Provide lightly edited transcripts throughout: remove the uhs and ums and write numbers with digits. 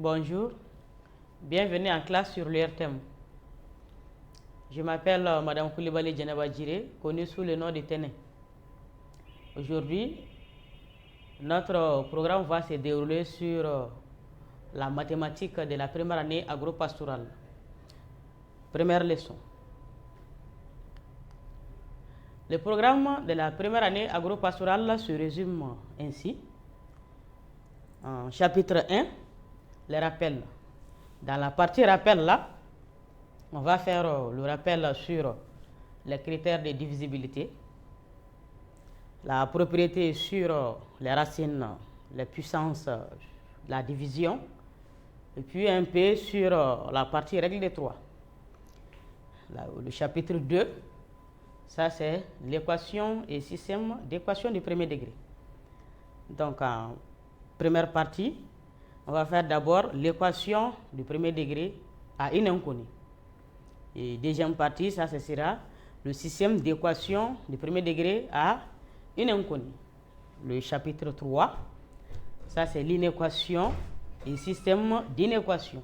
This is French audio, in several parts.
Bonjour, bienvenue en classe sur l'URTM. Je m'appelle Madame Koulibaly Djeneba Djiré, connue sous le nom de Téné. Aujourd'hui, notre programme va se dérouler sur la mathématique de la première année agro-pastorale. Première leçon. Le programme de la première année agro-pastorale se résume ainsi. En chapitre 1, les rappels. Dans la partie rappel là, on va faire le rappel sur les critères de divisibilité, la propriété sur les racines, les puissances, la division, et puis un peu sur la partie règle des trois. Le chapitre 2, ça c'est l'équation et système d'équation du premier degré. Donc en première partie, on va faire d'abord l'équation du premier degré à une inconnue. Et deuxième partie, ça ce sera le système d'équation du premier degré à une inconnue. Le chapitre 3, ça c'est l'inéquation et système d'inéquation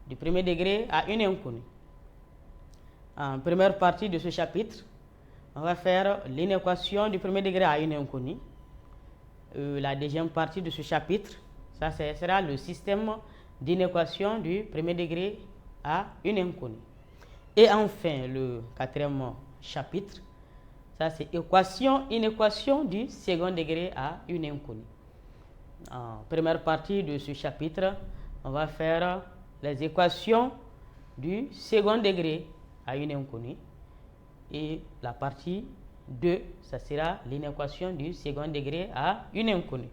du premier degré à une inconnue. En première partie de ce chapitre, on va faire l'inéquation du premier degré à une inconnue. La deuxième partie de ce chapitre, ça sera le système d'inéquation du premier degré à une inconnue. Et enfin, le quatrième chapitre, ça c'est inéquation du second degré à une inconnue. En première partie de ce chapitre, on va faire les équations du second degré à une inconnue. Et la partie 2, ça sera l'inéquation du second degré à une inconnue.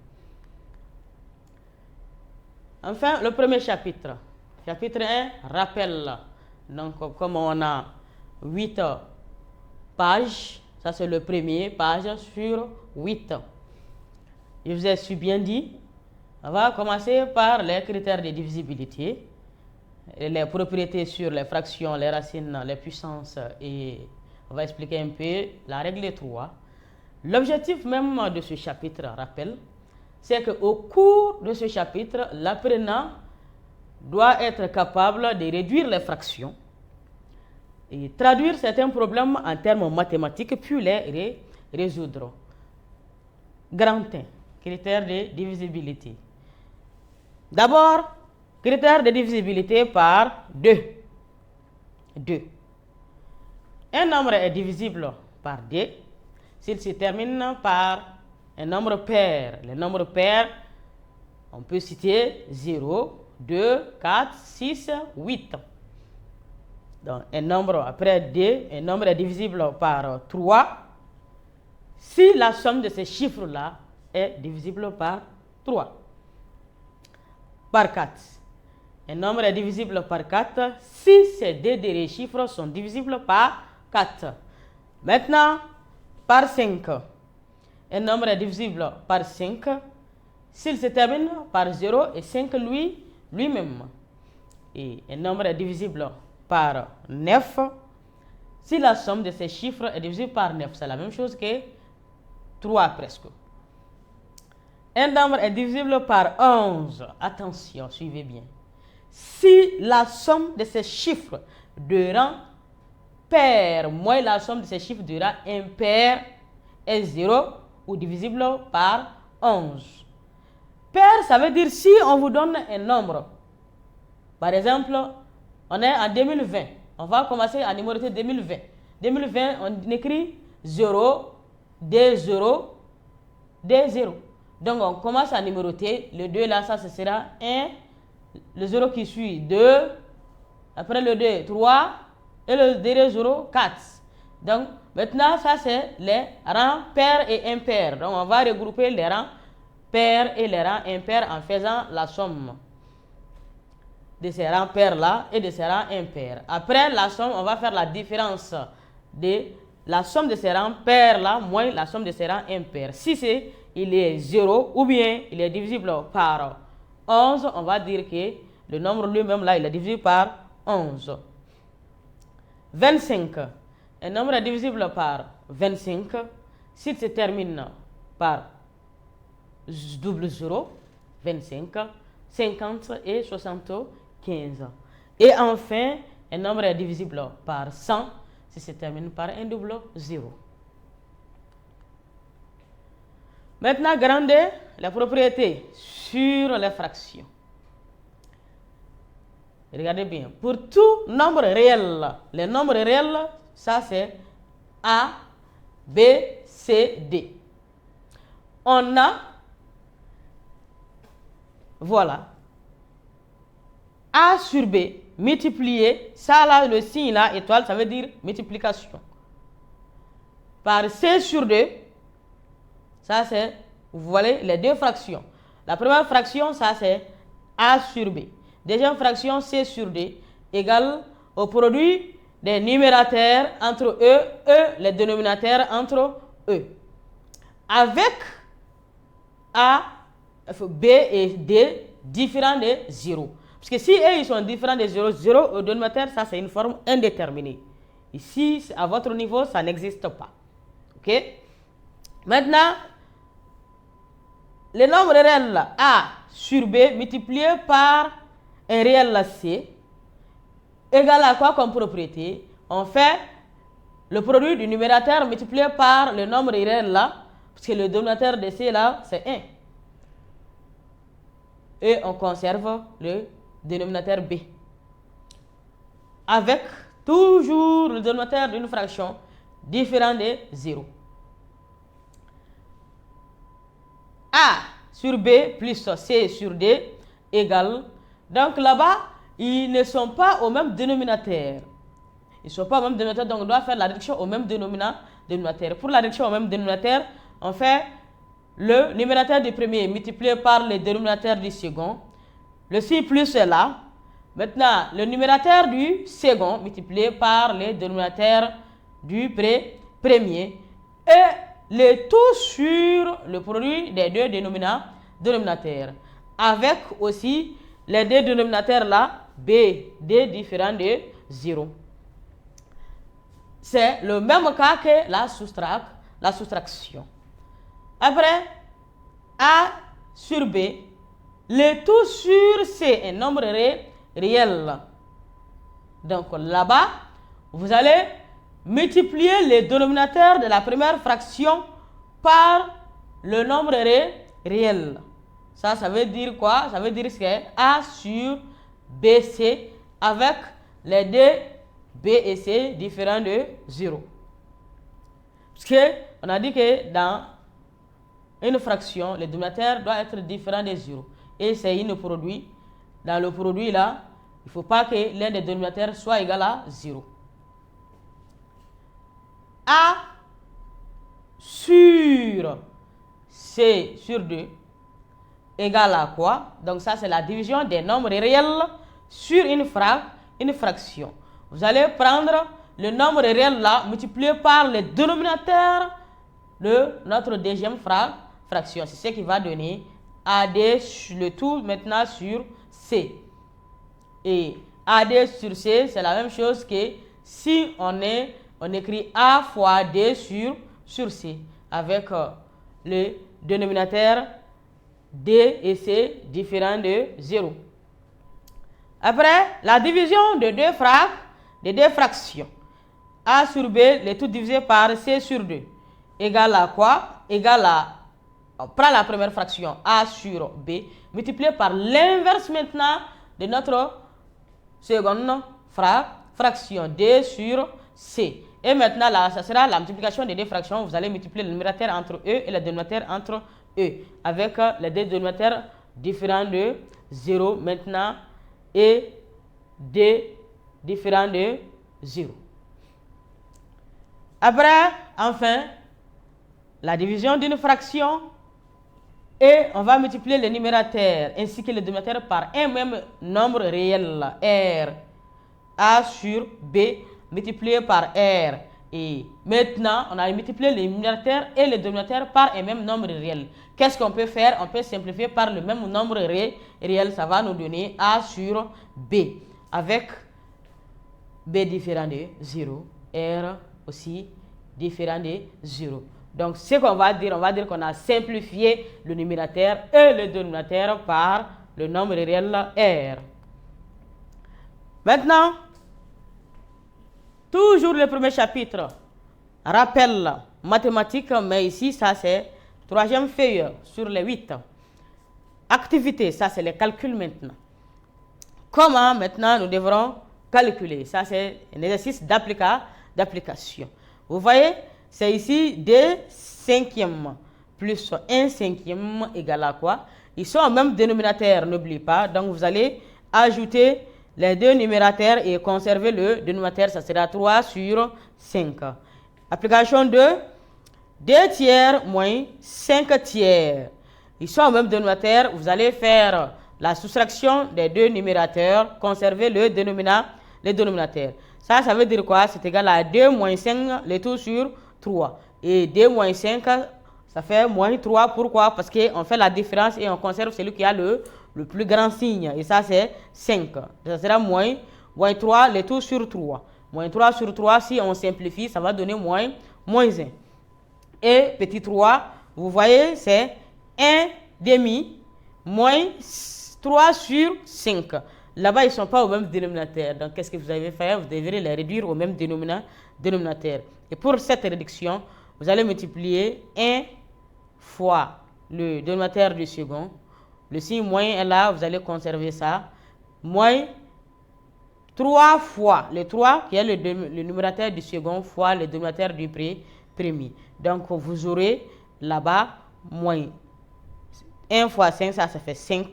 Enfin, le premier chapitre. Chapitre 1, rappel. Donc, comme on a 8 pages, ça c'est le premier, page sur 8. Je vous ai bien dit, on va commencer par les critères de divisibilité, les propriétés sur les fractions, les racines, les puissances, et on va expliquer un peu la règle des trois. L'objectif même de ce chapitre, rappel, c'est qu'au cours de ce chapitre, l'apprenant doit être capable de réduire les fractions et traduire certains problèmes en termes mathématiques puis les résoudre. Grand 1, critères de divisibilité. D'abord, critère de divisibilité par 2. 2. Un nombre est divisible par 2 s'il se termine par un nombre pair. Les nombres pairs, on peut citer 0, 2, 4, 6, 8. Donc, un nombre après 2, un nombre est divisible par 3 si la somme de ces chiffres-là est divisible par 3. Par 4. Un nombre est divisible par 4 si ces deux derniers chiffres sont divisibles par 4. Maintenant, par 5. Un nombre est divisible par 5 s'il se termine par 0 et 5 lui-même. Et un nombre est divisible par 9 si la somme de ces chiffres est divisible par 9. C'est la même chose que 3 presque. Un nombre est divisible par 11. Attention, suivez bien. Si la somme de ces chiffres de rang pair moins la somme de ces chiffres de rang impair est 0 ou divisible par 11. Pair, ça veut dire si on vous donne un nombre. Par exemple, on est en 2020. On va commencer à numéroter 2020. 2020, on écrit 0, D0, D0. Donc, on commence à numéroter. Le 2 là, ça, ce sera 1. Le 0 qui suit, 2. Après le 2, 3. Et le dernier 0, 4. Donc, maintenant, ça, c'est les rangs pairs et impairs. Donc, on va regrouper les rangs pairs et les rangs impairs en faisant la somme de ces rangs pairs-là et de ces rangs impairs. Après la somme, on va faire la différence de la somme de ces rangs pairs-là moins la somme de ces rangs impairs. Si il est 0 ou bien il est divisible par 11, on va dire que le nombre lui-même là, il est divisible par 11. 25. Un nombre est divisible par 25 s'il se termine par double 0, 25. 50 et 75. Et enfin, un nombre est divisible par 100 si se termine par un double 0. Maintenant, grandez la propriété sur les fractions. Regardez bien. Pour tout nombre réel, les nombres réels, ça c'est A, B, C, D. On a, voilà, A sur B multiplié, ça là, le signe là, étoile, ça veut dire multiplication. Par C sur 2, ça c'est, vous voyez, les deux fractions. La première fraction, ça c'est A sur B. Deuxième fraction, C sur D, égale au produit des numérateurs entre eux, les dénominateurs entre eux. Avec A, B et D différents de 0. Parce que si eux ils sont différents de 0, 0 au dénominateur, ça c'est une forme indéterminée. Ici, à votre niveau, ça n'existe pas. Ok? Maintenant, le nombre réel A sur B multiplié par un réel C égale à quoi comme propriété? On fait le produit du numérateur multiplié par le nombre réel là, parce que le dénominateur de C là, c'est 1. Et on conserve le dénominateur B. Avec toujours le dénominateur d'une fraction différent de 0. A sur B plus C sur D égale. Donc là-bas, ils ne sont pas au même dénominateur. Ils ne sont pas au même dénominateur, donc on doit faire la réduction au même dénominateur. Pour la réduction au même dénominateur, on fait le numérateur du premier multiplié par le dénominateur du second. Le signe plus est là. Maintenant, le numérateur du second multiplié par le dénominateur du premier. Et le tout sur le produit des deux dénominateurs. Avec aussi les deux dénominateurs là, B, D différent de 0. C'est le même cas que la soustraction. Après, A sur B, le tout sur C, un nombre réel. Donc là-bas, vous allez multiplier le dénominateur de la première fraction par le nombre réel. Ça veut dire quoi? Ça veut dire que A sur BC avec les deux B et C différents de 0. Parce qu'on a dit que dans une fraction, le dénominateur doit être différent de 0. Et c'est un produit. Dans le produit là, il ne faut pas que l'un des dénominateurs soit égal à 0. A sur C sur 2 égale à quoi? Donc ça c'est la division des nombres réels sur une fraction. Vous allez prendre le nombre réel là multiplié par le dénominateur de notre deuxième fraction. C'est ce qui va donner AD le tout maintenant sur C. Et AD sur C, c'est la même chose que si on écrit A fois D sur C avec le dénominateur D et C différent de 0. Après, la division de deux fractions. A sur B, le tout divisé par C sur 2. Égale à quoi? Égale à, on prend la première fraction, A sur B, multiplié par l'inverse maintenant de notre seconde fraction, D sur C. Et maintenant, là, ça sera la multiplication des deux fractions. Vous allez multiplier le numérateur entre eux et le dénominateur entre eux. Avec les deux dénominateurs différents de 0 maintenant et D différents de 0. Après, enfin, la division d'une fraction. Et on va multiplier le numérateur ainsi que le dénominateur par un même nombre réel, R. A sur B multiplié par R. Et maintenant, on a multiplié le numérateur et le dénominateur par un même nombre réel. Qu'est-ce qu'on peut faire? On peut simplifier par le même nombre réel. Ça va nous donner A sur B. Avec B différent de 0. R aussi différent de 0. Donc, ce qu'on va dire, on va dire qu'on a simplifié le numérateur et le dénominateur par le nombre réel R. Maintenant, toujours le premier chapitre, rappel mathématique, mais ici, ça c'est troisième feuille sur les 8. Activité, ça c'est les calculs maintenant. Comment maintenant nous devrons calculer? Ça c'est un exercice d'application. Vous voyez, c'est ici 2 cinquièmes plus 1 cinquième égale à quoi? Ils sont au même dénominateur, n'oubliez pas. Donc vous allez ajouter les deux numérateurs et conserver le dénominateur, ça sera 3 sur 5. Application 2, 2 tiers moins 5 tiers. Ils sont au même dénominateur, vous allez faire la soustraction des deux numérateurs, conserver le dénominateur. Ça veut dire quoi? C'est égal à 2 moins 5, le tout sur 3. Et 2 moins 5, ça fait moins 3. Pourquoi? Parce qu'on fait la différence et on conserve celui qui a le plus grand signe. Et ça, c'est 5. Ça sera moins 3, le tout sur 3. Moins 3 sur 3, si on simplifie, ça va donner moins 1. Et petit 3, vous voyez, c'est 1 demi moins 3 sur 5. Là-bas, ils ne sont pas au même dénominateur. Donc, qu'est-ce que vous allez faire? Vous devrez les réduire au même dénominateur. Et pour cette réduction, vous allez multiplier 1 fois le dénominateur du second. Le signe moins est là, vous allez conserver ça. Moins 3 fois le 3, qui est le numérateur du second, fois le dénominateur du premier. Donc, vous aurez là-bas moins 1 fois 5, ça fait 5.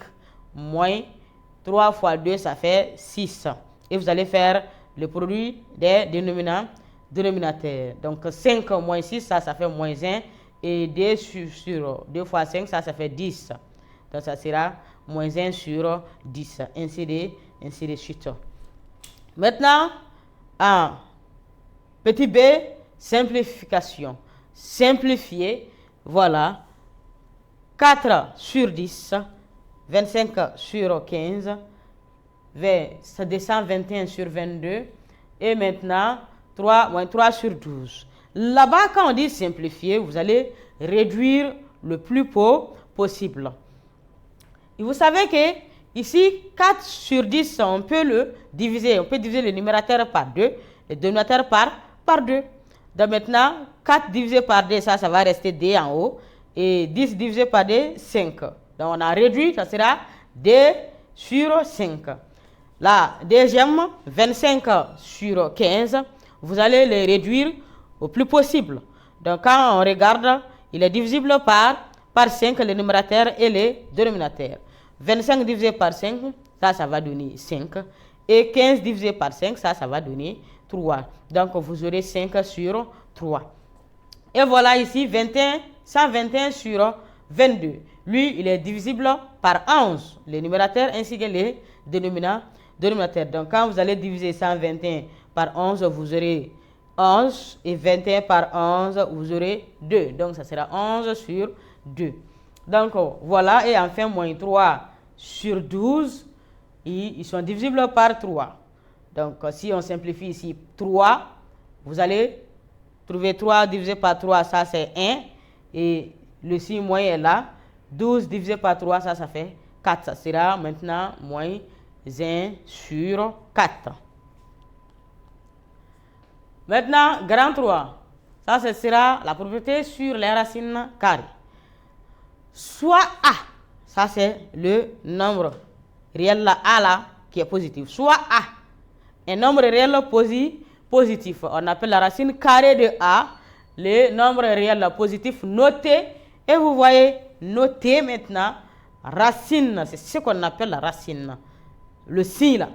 Moins 3 fois 2, ça fait 6. Et vous allez faire le produit des dénominateurs. Donc 5 moins 6, ça fait moins 1. Et 2 sur 2 fois 5, ça fait 10. Donc ça sera moins 1 sur 10. Ainsi de suite. Maintenant, petit b, simplification. Simplifier, voilà. 4 sur 10. 25 sur 15, ça descend 21 sur 22, et maintenant 3 sur 12. Là-bas, quand on dit simplifier, vous allez réduire le plus possible. Et vous savez que ici, 4 sur 10, on peut diviser le numérateur par 2, le dénominateur par 2. Donc maintenant, 4 divisé par 2, ça va rester 2 en haut, et 10 divisé par 2, 5. Donc, on a réduit, ça sera 2 sur 5. La deuxième, 25 sur 15, vous allez les réduire au plus possible. Donc, quand on regarde, il est divisible par 5, le numérateur et le dénominateur. 25 divisé par 5, ça va donner 5. Et 15 divisé par 5, ça va donner 3. Donc, vous aurez 5 sur 3. Et voilà ici, 121 sur 22. Lui, il est divisible par 11, le numérateur ainsi que le dénominateur. Donc, quand vous allez diviser 121 par 11, vous aurez 11. Et 21 par 11, vous aurez 2. Donc, ça sera 11 sur 2. Donc, voilà. Et enfin, moins 3 sur 12, ils sont divisibles par 3. Donc, si on simplifie ici 3, vous allez trouver 3 divisé par 3, ça c'est 1. Et le signe moins est là. 12 divisé par 3, ça fait 4. Ça sera maintenant moins 1 sur 4. Maintenant, grand 3. Ça, ce sera la propriété sur les racines carrées. Soit A, ça c'est le nombre réel A là qui est positif. Soit A, un nombre réel positif. On appelle la racine carrée de A le nombre réel positif noté. Et vous voyez, noter maintenant, racine, c'est ce qu'on appelle la racine. Le signe là,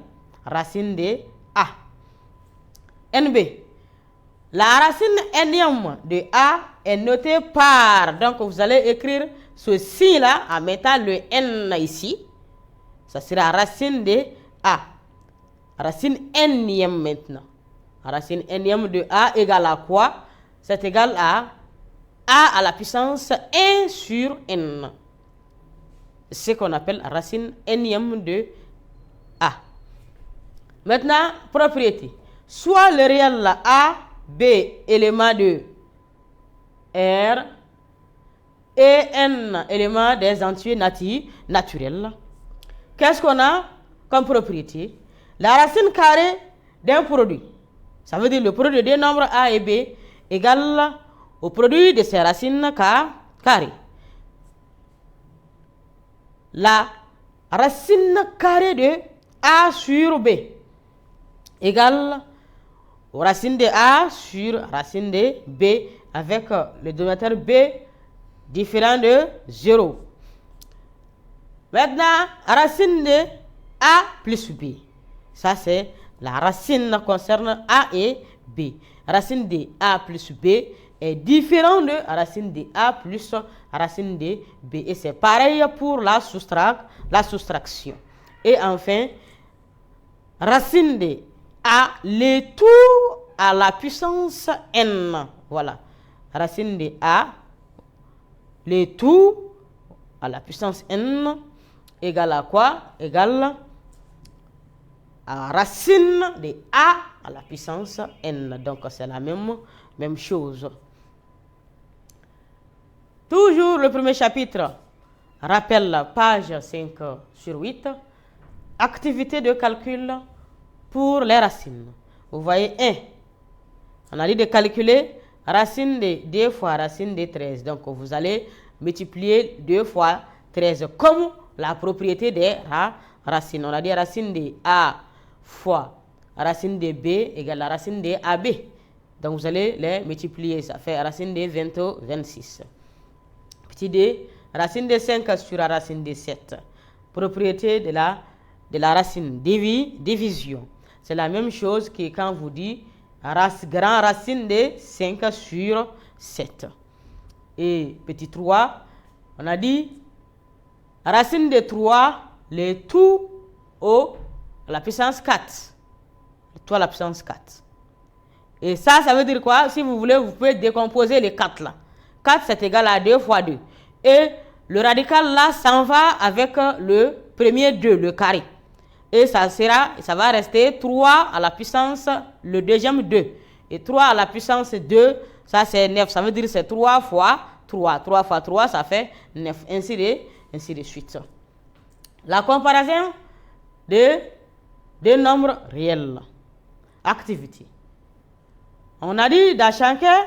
racine de A. NB. La racine énième de A est notée par, donc vous allez écrire ce signe là en mettant le N ici. Ça sera racine de A. Racine énième maintenant. Racine énième de A égale à quoi? C'est égal à A à la puissance 1 sur N. C'est ce qu'on appelle racine énième de A. Maintenant, propriété. Soit le réel A, B, élément de R, et N, élément des entiers naturels. qu'est-ce qu'on a comme propriété? La racine carrée d'un produit. Ça veut dire le produit des nombres A et B égale au produit de ces racines carrées. La racine carrée de A sur B égale aux racines de A sur racine de B avec le dénominateur B différent de 0. Maintenant, racine de A plus B. Ça, c'est la racine concerne A et B. Racine de A plus B est différent de racine de A plus racine de B. Et c'est pareil pour la soustraction. Et enfin, racine de A, le tout à la puissance n. Voilà. Racine de A, le tout à la puissance n égale à quoi? Égale à racine de A à la puissance n. Donc, c'est la même chose. Toujours le premier chapitre rappelle la page 5 sur 8. Activité de calcul pour les racines. Vous voyez 1. On a dit de calculer racine de 2 fois racine de 13. Donc, vous allez multiplier 2 fois 13 comme la propriété des racines. On a dit racine de A fois racine de B égale la racine de AB. Donc, vous allez les multiplier. Ça fait racine de 26. Petit d, racine de 5 sur la racine de 7. Propriété de la racine, division. C'est la même chose que quand vous dites grand racine de 5 sur 7. Et petit 3, on a dit racine de 3, le tout à la puissance 4. Le tout à la puissance 4. Et ça veut dire quoi? Si vous voulez, vous pouvez décomposer les 4 là. 4, c'est égal à 2 fois 2. Et le radical là s'en va avec le premier 2, le carré. Et ça va rester 3 à la puissance, le deuxième 2. Et 3 à la puissance 2, ça c'est 9. Ça veut dire que c'est 3 fois 3. 3 fois 3, ça fait 9. Ainsi de suite. La comparaison des nombres réels. Activité. On a dit dans chacun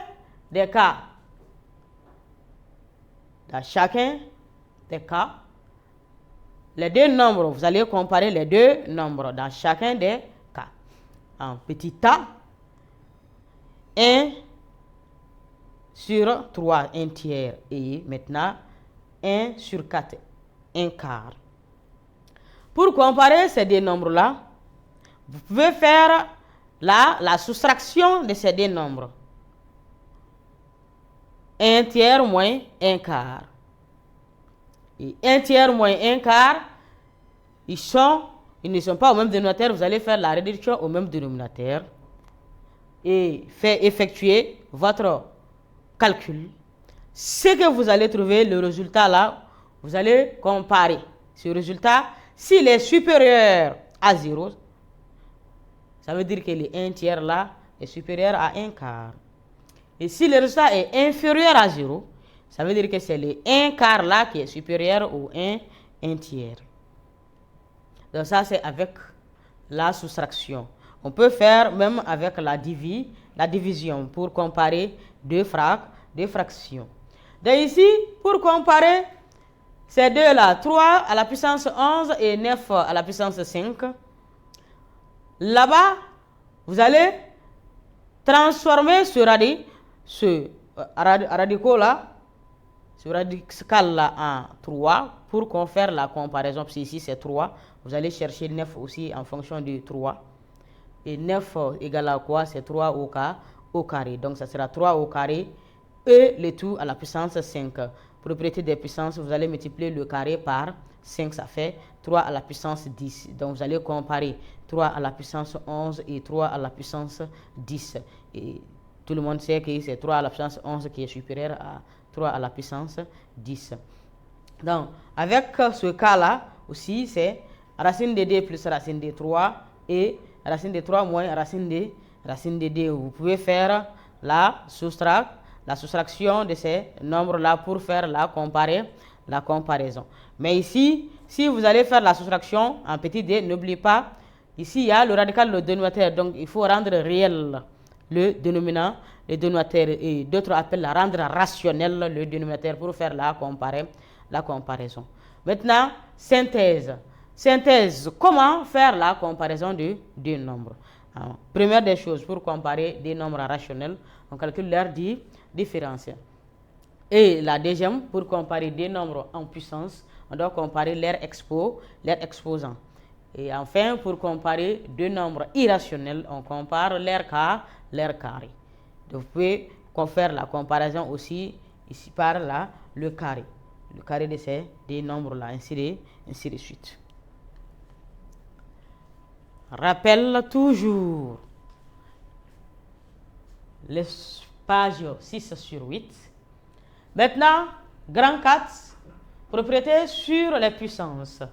des cas, les deux nombres, vous allez comparer les deux nombres dans chacun des cas. En petit a, 1 sur 3, 1 tiers. Et maintenant, 1 sur 4, 1 quart. Pour comparer ces deux nombres-là, vous pouvez faire la soustraction de ces deux nombres. 1 tiers moins 1 quart. Et 1 tiers moins 1 quart, ils ne sont pas au même dénominateur. Vous allez faire la réduction au même dénominateur et effectuer votre calcul. Ce que vous allez trouver, le résultat là, vous allez comparer ce résultat. S'il est supérieur à 0, ça veut dire que le 1 tiers là est supérieur à 1 quart. Et si le résultat est inférieur à 0, ça veut dire que c'est le 1 quart là qui est supérieur au 1 tiers. Donc ça, c'est avec la soustraction. On peut faire même avec la division pour comparer deux fractions. Donc ici, pour comparer ces deux-là, 3 à la puissance 11 et 9 à la puissance 5, là-bas, vous allez transformer ce radical là en 3 pour qu'on fasse la comparaison. Parce ici c'est 3, vous allez chercher 9 aussi en fonction de 3. Et 9 égale à quoi? C'est 3 au carré. Donc ça sera 3 au carré et le tout à la puissance 5. Propriété des puissances, vous allez multiplier le carré par 5, ça fait 3 à la puissance 10. Donc vous allez comparer 3 à la puissance 11 et 3 à la puissance 10. Et tout le monde sait que c'est 3 à la puissance 11 qui est supérieur à 3 à la puissance 10. Donc, avec ce cas-là, aussi, c'est racine de 2 plus racine de 3 et racine de 3 moins racine de 2. Vous pouvez faire la soustraction de ces nombres-là pour faire la comparaison. Mais ici, si vous allez faire la soustraction en petit d, n'oubliez pas, ici il y a le radical, le dénominateur, donc il faut rendre réel le dénominant, le dénominateur, et d'autres appellent la rendre rationnel le dénominateur pour faire la comparaison. Maintenant, synthèse. Synthèse, comment faire la comparaison de deux nombres? Alors, première des choses, pour comparer des nombres rationnels, on calcule leur différence. Et la deuxième, pour comparer des nombres en puissance, on doit comparer leur exposant. Et enfin, pour comparer deux nombres irrationnels, on compare leur carré. Donc, vous pouvez faire la comparaison aussi ici par le carré de ces deux nombres-là, ainsi de suite. Rappelle toujours les pages 6 sur 8. Maintenant, grand 4, propriété sur les puissances.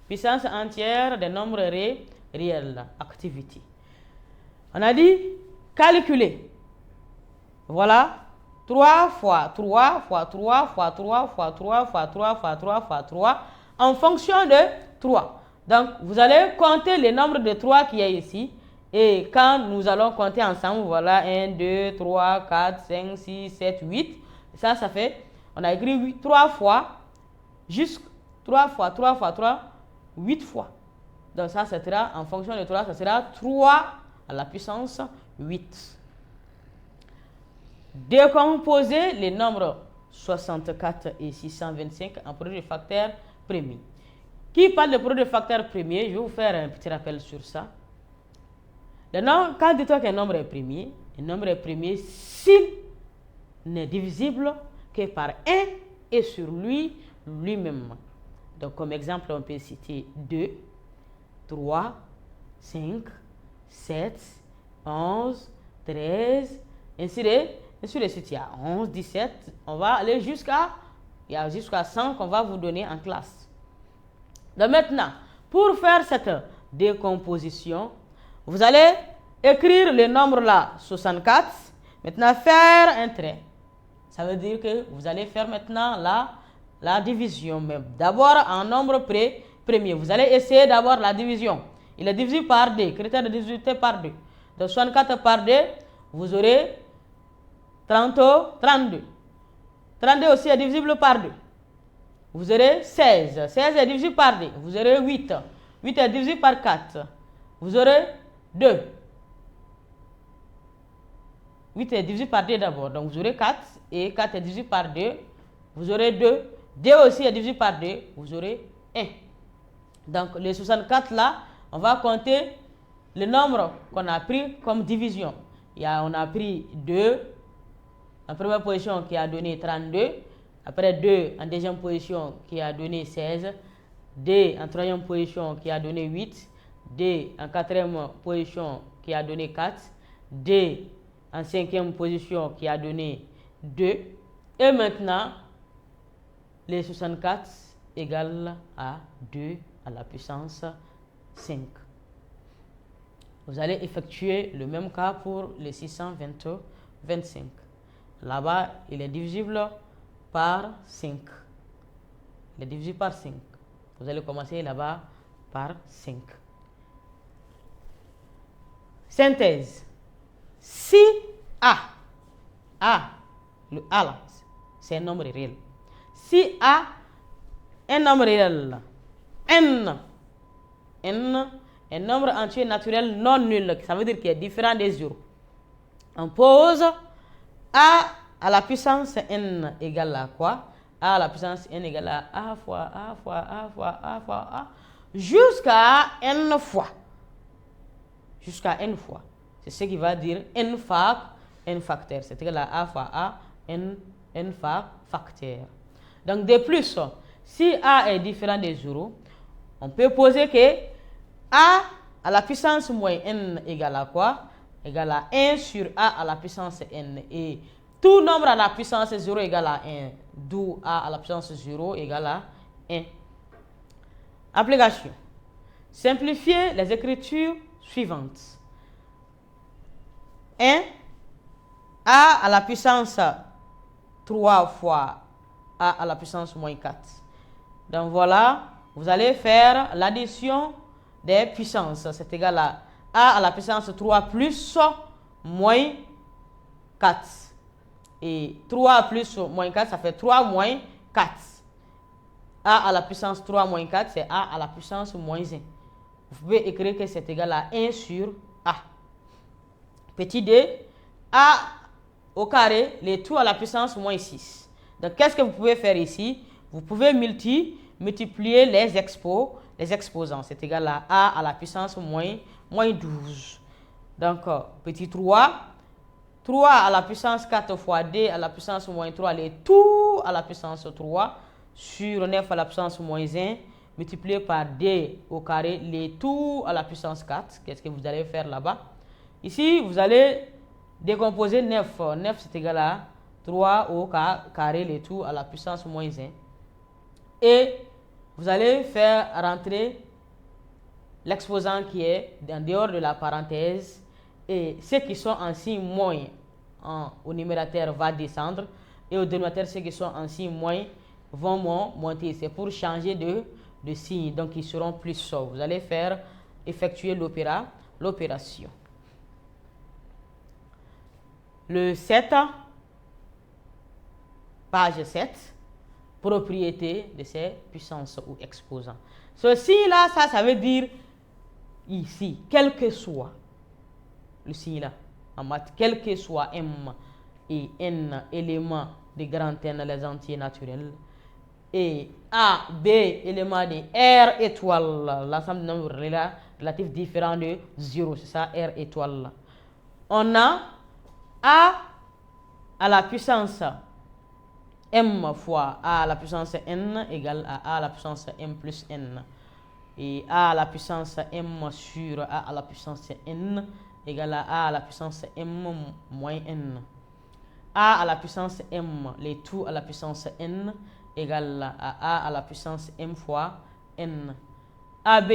Puissance entière des nombres réels, activity. On a dit calculer. Voilà, 3 fois 3 fois 3 fois 3 fois 3 fois 3 fois 3 fois 3 en fonction de 3. Donc, vous allez compter le nombre de 3 qui est ici. Et quand nous allons compter ensemble, voilà, 1, 2, 3, 4, 5, 6, 7, 8. Ça fait, on a écrit 8, 3 fois, jusqu'à 3 fois 3 fois 3, 8 fois. Donc, ça sera, en fonction de 3, ça sera 3 à la puissance 8. Décomposer les nombres 64 et 625 en produit de facteurs premiers. Qui parle de produit de facteurs premiers? Je vais vous faire un petit rappel sur ça. Quand dit-on qu'un nombre est premier, un nombre est premier s'il n'est divisible que par 1 et sur lui-même. Donc, comme exemple, on peut citer 2, 3, 5, 7, 11, 13, ainsi de suite. Il y a 11, 17, on va aller jusqu'à 100 qu'on va vous donner en classe. Donc maintenant, pour faire cette décomposition, vous allez écrire le nombre là, 64, maintenant faire un trait. Ça veut dire que vous allez faire maintenant la division. Mais d'abord en nombre premier, vous allez essayer d'avoir la division. Il est divisé par 2, critère de divisivité par 2. Donc 64 par 2, vous aurez 32. 32 aussi est divisible par 2. Vous aurez 16. 16 est divisible par 2. Vous aurez 8. 8 est divisible par 4. Vous aurez 2. 8 est divisé par 2 d'abord. Donc vous aurez 4. Et 4 est divisé par 2. Vous aurez 2. 2 aussi est divisé par 2. Vous aurez 1. Donc les 64 là, on va compter le nombre qu'on a pris comme division. On a pris 2. En première position qui a donné 32. Après 2 en deuxième position qui a donné 16. 2 en troisième position qui a donné 8. 2 en quatrième position qui a donné 4. 2 en cinquième position qui a donné 2. Et maintenant, les 64 égale à 2 à la puissance 5. Vous allez effectuer le même cas pour les 625. Là-bas, il est divisible par 5. Il est divisible par 5. Vous allez commencer là-bas par 5. Synthèse. Si le A là, c'est un nombre réel. Si A, un nombre réel, N, un nombre entier naturel non nul, ça veut dire qu'il est différent des zéros. On pose A à la puissance N égale à quoi? A à la puissance N égale à A fois A fois A fois A fois A jusqu'à N fois. Jusqu'à N fois. C'est ce qui va dire N facteur. C'est égal à A fois A, N facteur. Donc de plus, si A est différent des zéros, on peut poser que A à la puissance moins N égale à quoi? Égale à 1 sur A à la puissance N. Et tout nombre à la puissance 0 égale à 1. D'où A à la puissance 0 égale à 1. Application. Simplifiez les écritures suivantes. 1. A à la puissance 3 fois A à la puissance moins 4. Donc voilà, vous allez faire l'addition des puissances. C'est égal à A à la puissance 3 plus moins 4. Et 3 plus moins 4, ça fait 3 moins 4. A à la puissance 3 moins 4, c'est A à la puissance moins 1. Vous pouvez écrire que c'est égal à 1 sur A. Petit d, A au carré, les tout à la puissance moins 6. Donc, qu'est-ce que vous pouvez faire ici? Vous pouvez multiplier les exposants. C'est égal à A à la puissance moins 12. Donc, petit 3. 3 à la puissance 4 fois D à la puissance moins 3, les tout à la puissance 3 sur 9 à la puissance moins 1, multiplié par D au carré, les tout à la puissance 4. Qu'est-ce que vous allez faire là-bas? Ici, vous allez décomposer 9. 9, c'est égal à 3 au carré, les tout à la puissance moins 1. Et vous allez faire rentrer l'exposant qui est en dehors de la parenthèse. Et ceux qui sont en signe moins au numérateur va descendre. Et au dénominateur, ceux qui sont en signe moins vont monter. C'est pour changer de signe. Donc, ils seront plus sauts. Vous allez effectuer l'opération. Le 7, page 7, propriété de ces puissances ou exposants. Ce signe-là, ça veut dire ici, quel que soit le signe-là, en maths, quel que soit M et N éléments de grand N, les entiers naturels, et A, B, éléments de R étoile, l'ensemble de nombres relatifs différents de 0, c'est ça, R étoile. On a A à la puissance M fois A à la puissance N égale à A à la puissance M plus N. Et A à la puissance M sur A à la puissance N égale à A à la puissance M moins N. A à la puissance M, les tout à la puissance N, égale à A à la puissance M fois N. AB,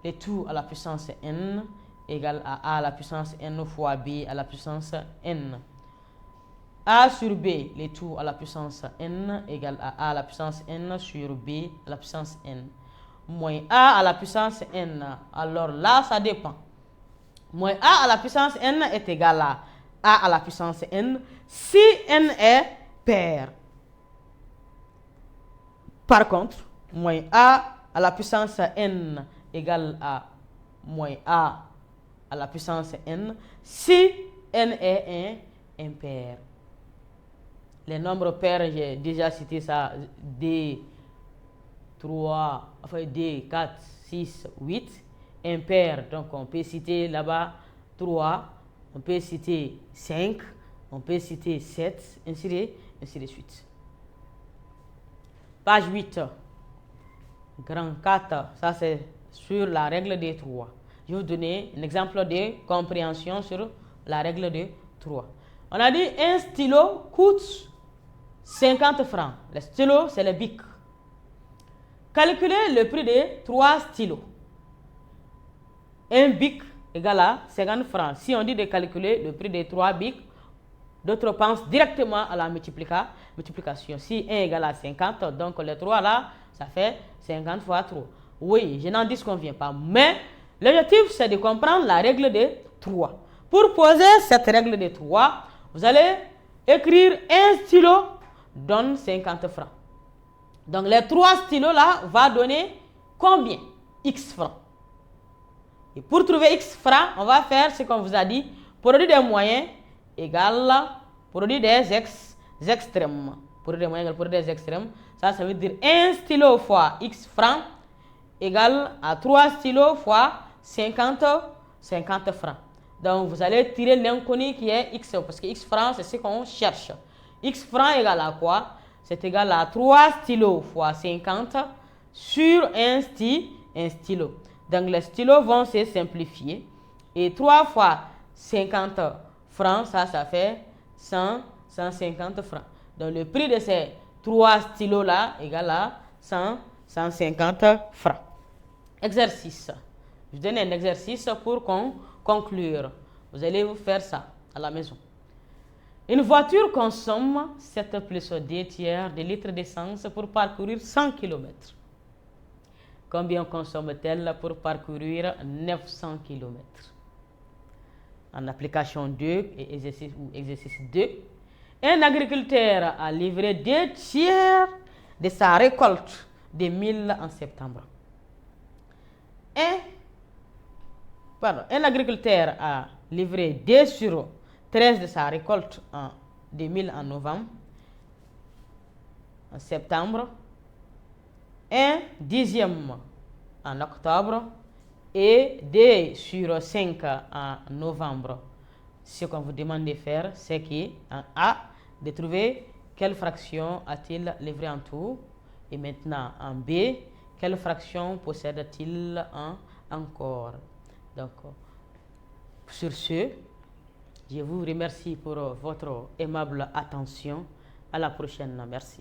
les tout à la puissance N, égale à A à la puissance N fois B à la puissance N. A sur B, les tout à la puissance N, égale à A à la puissance N sur B à la puissance N. Moins A à la puissance N, alors là, ça dépend. Moins A à la puissance N est égal à A à la puissance N si N est pair. Par contre, moins A à la puissance N égale à moins A à la puissance N si N est un impair. Les nombres pairs, j'ai déjà cité ça, D, 3, enfin D, 4, 6, 8. Impair, donc on peut citer là-bas 3, on peut citer 5, on peut citer 7, ainsi de suite. Page 8, grand 4, ça c'est sur la règle des 3. Je vais vous donner un exemple de compréhension sur la règle des 3. On a dit un stylo coûte 50 francs. Le stylo, c'est le bic. Calculez le prix de 3 stylos. Un bic égale à 50 francs. Si on dit de calculer le prix des 3 bics, d'autres pensent directement à la multiplication. Si 1 égale à 50, donc les 3 là, ça fait 50 fois 3. Oui, je n'en disconviens pas. Mais l'objectif, c'est de comprendre la règle de 3. Pour poser cette règle de 3, vous allez écrire un stylo donne 50 francs. Donc les 3 stylos là vont donner combien? X francs. Et pour trouver X francs, on va faire ce qu'on vous a dit. Produit des moyens égale produit des extrêmes. Produit des moyens égale produit des extrêmes. Ça veut dire 1 stylo fois X francs égale à 3 stylos fois 50 francs. Donc vous allez tirer l'inconnu qui est X, parce que X francs c'est ce qu'on cherche. X francs égale à quoi? C'est égal à 3 stylos fois 50 sur un stylo. Donc les stylos vont se simplifier. Et 3 fois 50 francs, ça fait 150 francs. Donc le prix de ces 3 stylos-là égale à 150 francs. Exercice. Je donne un exercice pour conclure. Vous allez vous faire ça à la maison. Une voiture consomme 7 plus 2 tiers de litres d'essence pour parcourir 100 km. Combien consomme-t-elle pour parcourir 900 km? En application 2 et exercice 2, un agriculteur a livré 2 tiers de sa récolte de mil en septembre. Un agriculteur a livré 2 sur 13 de sa récolte de mil en novembre, en septembre, un dixième en octobre et 2 sur 5 en novembre. Ce qu'on vous demande de faire, c'est qu'en A, de trouver quelle fraction a-t-il livré en tout, et maintenant en B, quelle fraction possède-t-il encore. Donc, sur ce, je vous remercie pour votre aimable attention. À la prochaine. Merci.